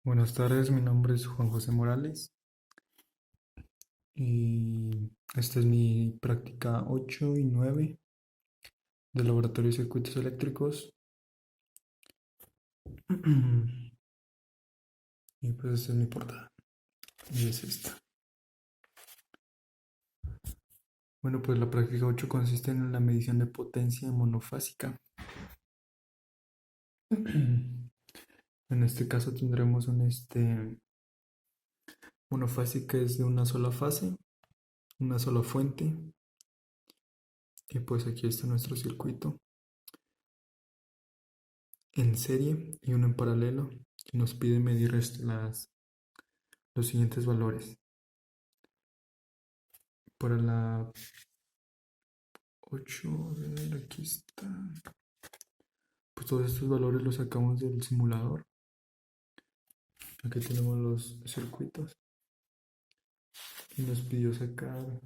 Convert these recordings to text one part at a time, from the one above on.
Buenas tardes, mi nombre es Juan José Morales y esta es mi práctica 8 y 9 del Laboratorio de Circuitos Eléctricos. Y pues esta es mi portada y es esta. Bueno, pues la práctica 8 consiste en la medición de potencia monofásica. En este caso tendremos monofásica es de una sola fase, una sola fuente. Y pues aquí está nuestro circuito en serie y uno en paralelo. Y nos pide medir los siguientes valores. Para la 8, a ver, aquí está. Pues todos estos valores los sacamos del simulador. Aquí tenemos los circuitos. Y nos pidió sacar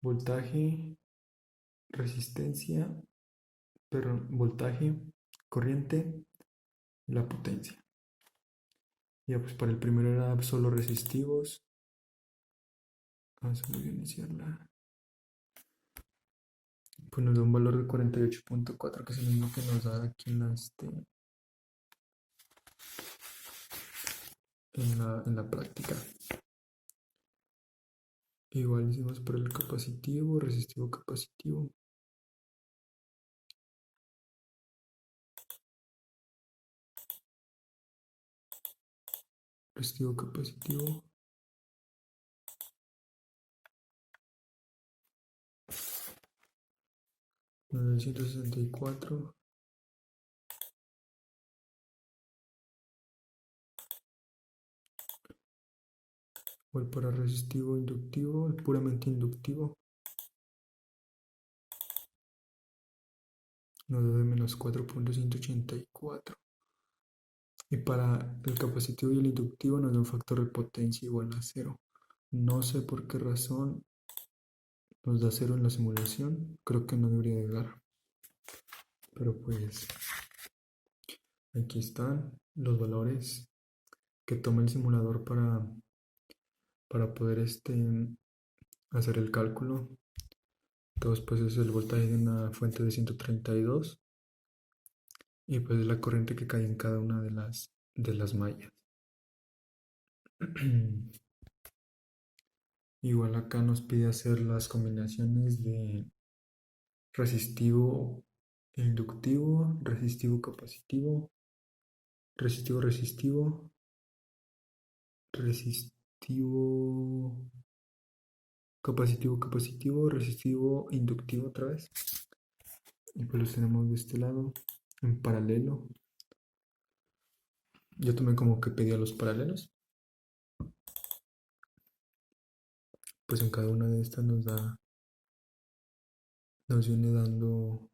voltaje, resistencia, perdón, voltaje, corriente y la potencia. Ya pues para el primero era solo resistivos. Vamos a iniciarla. Pues nos da un valor de 48.4, que es el mismo que nos da aquí en la práctica. Igual hicimos para el capacitivo, resistivo capacitivo. Resistivo capacitivo. El 164. O el para resistivo inductivo, el puramente inductivo. Nos da de menos 4.184. Y para el capacitivo y el inductivo nos da un factor de potencia igual a 0. No sé por qué razón nos da 0 en la simulación. Creo que no debería de dar. Pero pues aquí están los valores que toma el simulador para poder hacer el cálculo. Entonces pues es el voltaje de una fuente de 132 y pues es la corriente que cae en cada una de las mallas. Igual acá nos pide hacer las combinaciones de resistivo inductivo, resistivo capacitivo, resistivo resistivo, resistivo capacitivo capacitivo, resistivo inductivo otra vez. Y pues los tenemos de este lado en paralelo. Yo tomé como que pedía los paralelos. Pues en cada una de estas nos viene dando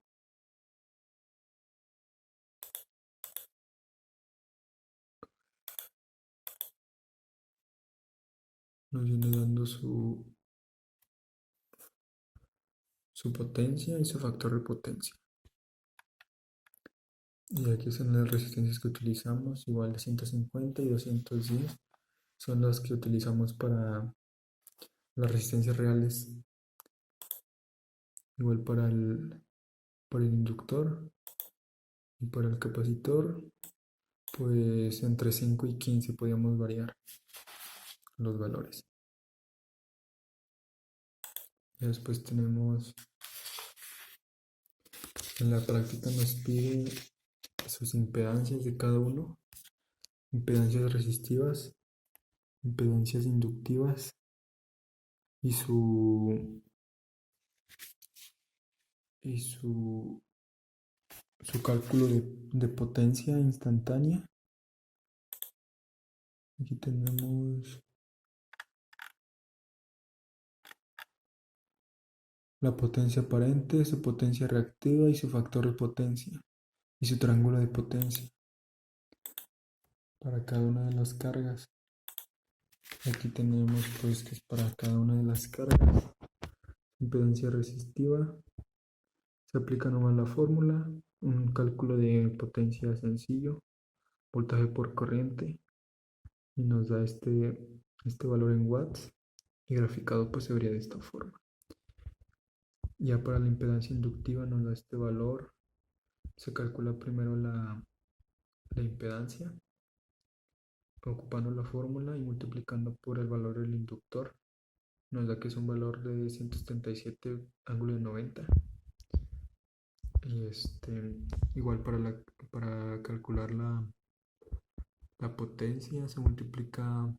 su potencia y su factor de potencia. Y aquí son las resistencias que utilizamos, igual de 150 y 210 son las que utilizamos para las resistencias reales. Igual para el inductor y para el capacitor, pues entre 5 y 15 podíamos variar los valores. Y después tenemos, en la práctica nos pide sus impedancias de cada uno, impedancias resistivas, impedancias inductivas y su cálculo de potencia instantánea. Aquí tenemos la potencia aparente, su potencia reactiva y su factor de potencia y su triángulo de potencia para cada una de las cargas. Aquí tenemos pues que es para cada una de las cargas. Impedancia resistiva, se aplica nomás la fórmula, un cálculo de potencia sencillo, voltaje por corriente y nos da este valor en watts y graficado pues se vería de esta forma. Ya para la impedancia inductiva nos da este valor, se calcula primero la impedancia ocupando la fórmula y multiplicando por el valor del inductor nos da que es un valor de 177 ángulo de 90 y igual para calcular la potencia se multiplica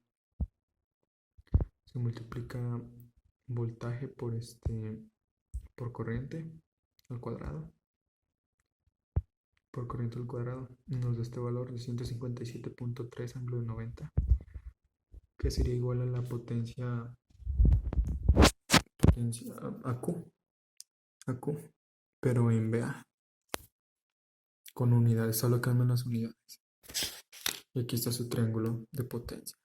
voltaje por corriente al cuadrado nos da este valor de 157.3 ángulo de 90 que sería igual a la potencia a Q pero en VA con unidades, solo cambian las unidades. Y aquí está su triángulo de potencia,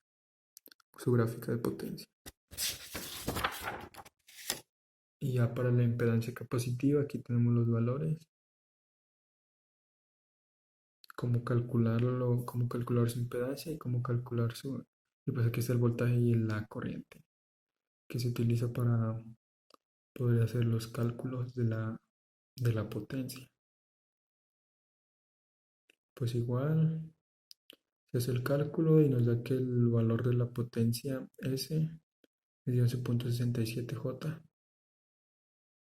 su gráfica de potencia. Y ya para la impedancia capacitiva, aquí tenemos los valores, cómo calcularlo, cómo calcular su impedancia y cómo calcular y pues aquí está el voltaje y la corriente, que se utiliza para poder hacer los cálculos de la potencia. Pues igual se hace el cálculo y nos da que el valor de la potencia S es de 11.67 J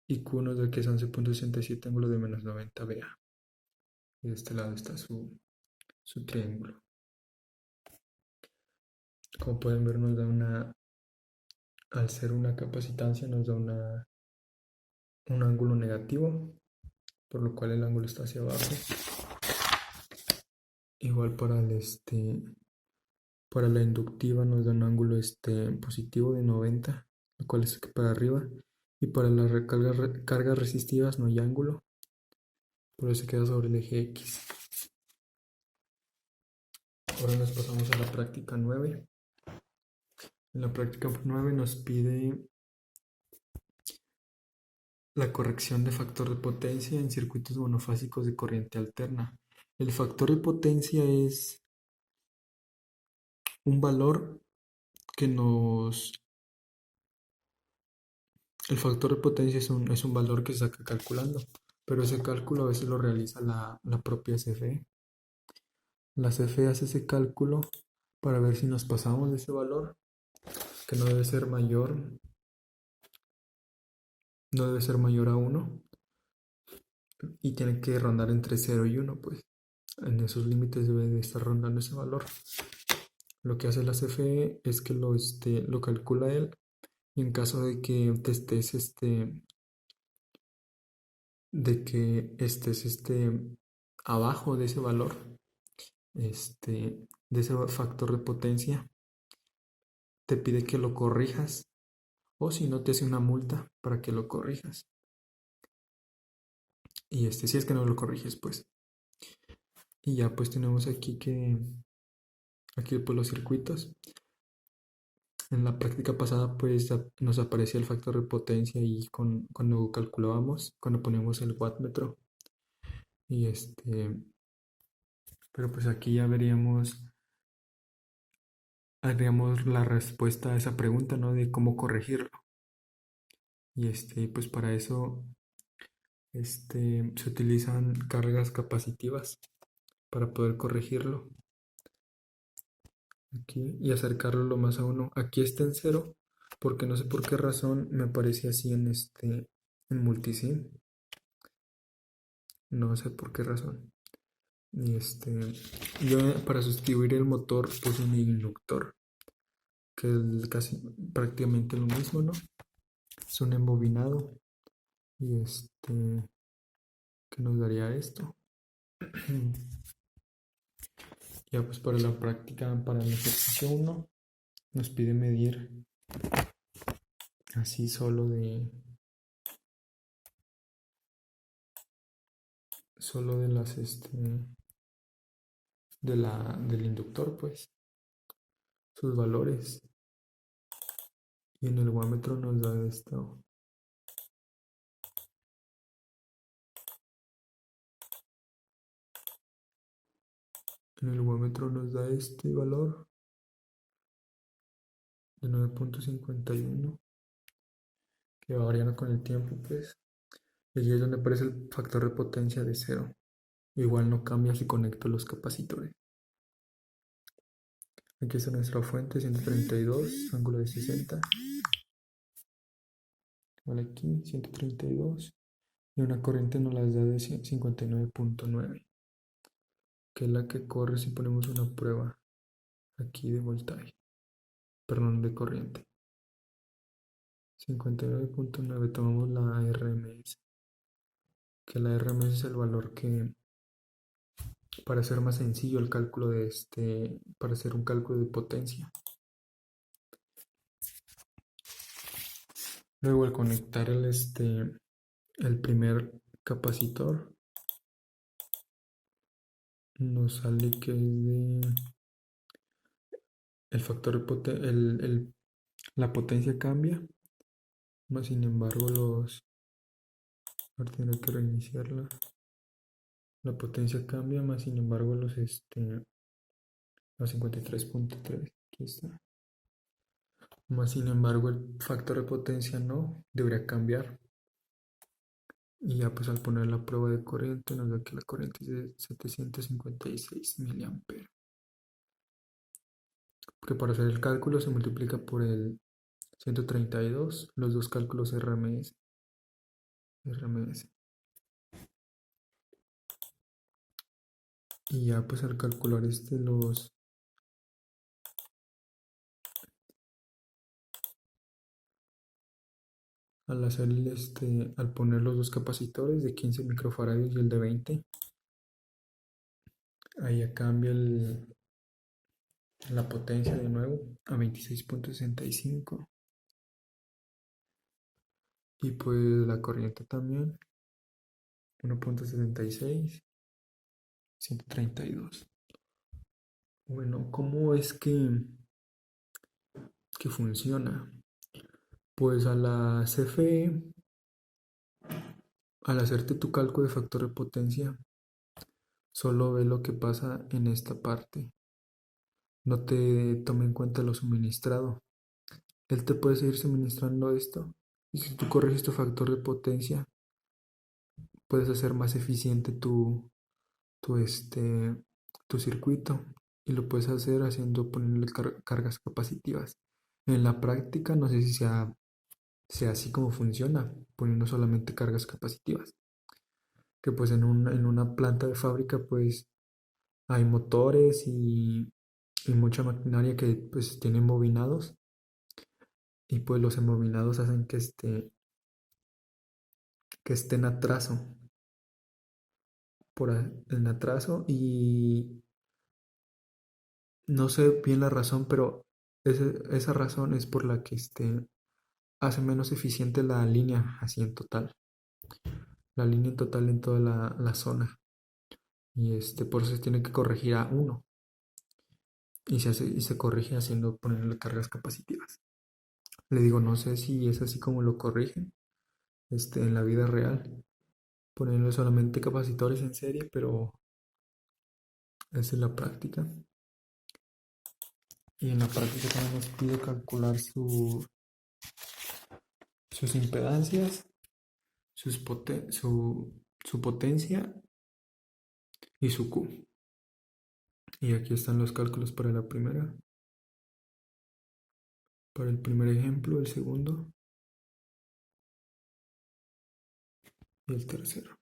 y Q nos da que es 11.67 ángulo de menos 90 VA. Y de este lado está su triángulo. Como pueden ver nos da al ser una capacitancia nos da un ángulo negativo, por lo cual el ángulo está hacia abajo. Igual para la inductiva nos da un ángulo positivo de 90, lo cual es para arriba. Y para las cargas resistivas no hay ángulo, por eso se queda sobre el eje X. Ahora nos pasamos a la práctica 9. En la práctica 9 nos pide la corrección de factor de potencia en circuitos monofásicos de corriente alterna. El factor de potencia es un valor que nos... El factor de potencia es un valor que se saca calculando, pero ese cálculo a veces lo realiza la propia CFE. La CFE hace ese cálculo para ver si nos pasamos de ese valor, que no debe ser mayor a 1 y tiene que rondar entre 0 y 1, pues en esos límites debe de estar rondando ese valor. Lo que hace la CFE es que lo calcula él y en caso de que estés abajo de ese valor, de ese factor de potencia, te pide que lo corrijas o si no te hace una multa para que lo corrijas. Y si es que no lo corriges, pues. Y ya pues tenemos aquí pues los circuitos. En la práctica pasada pues nos aparecía el factor de potencia y cuando calculábamos, cuando poníamos el wattmetro. Y pero pues aquí ya haríamos la respuesta a esa pregunta, ¿no? De cómo corregirlo. Y pues para eso se utilizan cargas capacitivas para poder corregirlo. Aquí y acercarlo lo más a 1. Aquí está en 0 porque no sé por qué razón me aparece así en multisim. No sé por qué razón. Y yo para sustituir el motor puse un inductor, que es casi prácticamente lo mismo, ¿no? Es un embobinado y que nos daría esto. Ya pues para la práctica, para el ejercicio 1, nos pide medir así solo de las del inductor, pues sus valores. Y en el wattmetro nos da esto. En el ohmómetro nos da este valor de 9.51, que va variando con el tiempo, pues. Y aquí es donde aparece el factor de potencia de 0. Igual no cambia si conecto los capacitores. Aquí está nuestra fuente, 132, ángulo de 60. Vale, aquí 132. Y una corriente nos las da de 59.9, que es la que corre si ponemos una prueba aquí de voltaje, perdón, de corriente. 59.9, tomamos la RMS, que la RMS es el valor que, para hacer más sencillo el cálculo de para hacer un cálculo de potencia. Luego al conectar el primer capacitor, nos sale que es de el factor de la potencia cambia, más sin embargo ahora tendré que reiniciarla. La potencia cambia, más sin embargo los 53.3, aquí está. Más sin embargo el factor de potencia no debería cambiar. Y ya pues al poner la prueba de corriente nos da que la corriente es de 756 miliamperes. Porque para hacer el cálculo se multiplica por el 132, los dos cálculos RMS. Y ya pues al calcular al poner los dos capacitores de 15 microfarados y el de 20, ahí ya cambia la potencia de nuevo a 26.65. Y pues la corriente también, 1.76, 132. Bueno, ¿cómo es que funciona? Pues a la CFE, al hacerte tu cálculo de factor de potencia, solo ve lo que pasa en esta parte. No te tome en cuenta lo suministrado. Él te puede seguir suministrando esto. Y si tú corriges tu factor de potencia, puedes hacer más eficiente tu, este, tu circuito. Y lo puedes hacer poniéndole cargas capacitivas. En la práctica, no sé si sea así como funciona, poniendo solamente cargas capacitivas. Que pues en una planta de fábrica, pues hay motores y mucha maquinaria que pues tienen bobinados. Y pues los embobinados hacen que esté en atraso, en atraso, y no sé bien la razón, pero esa razón es por la que hace menos eficiente la línea así en total, la línea en total en toda la zona, y por eso se tiene que corregir a uno, y se corrige poniéndole cargas capacitivas. Le digo, no sé si es así como lo corrigen en la vida real, poniendo solamente capacitores en serie, pero esa es la práctica. Y en la práctica también nos pide calcular sus impedancias, su potencia y su Q. Y aquí están los cálculos para el primer ejemplo, el segundo y el tercero.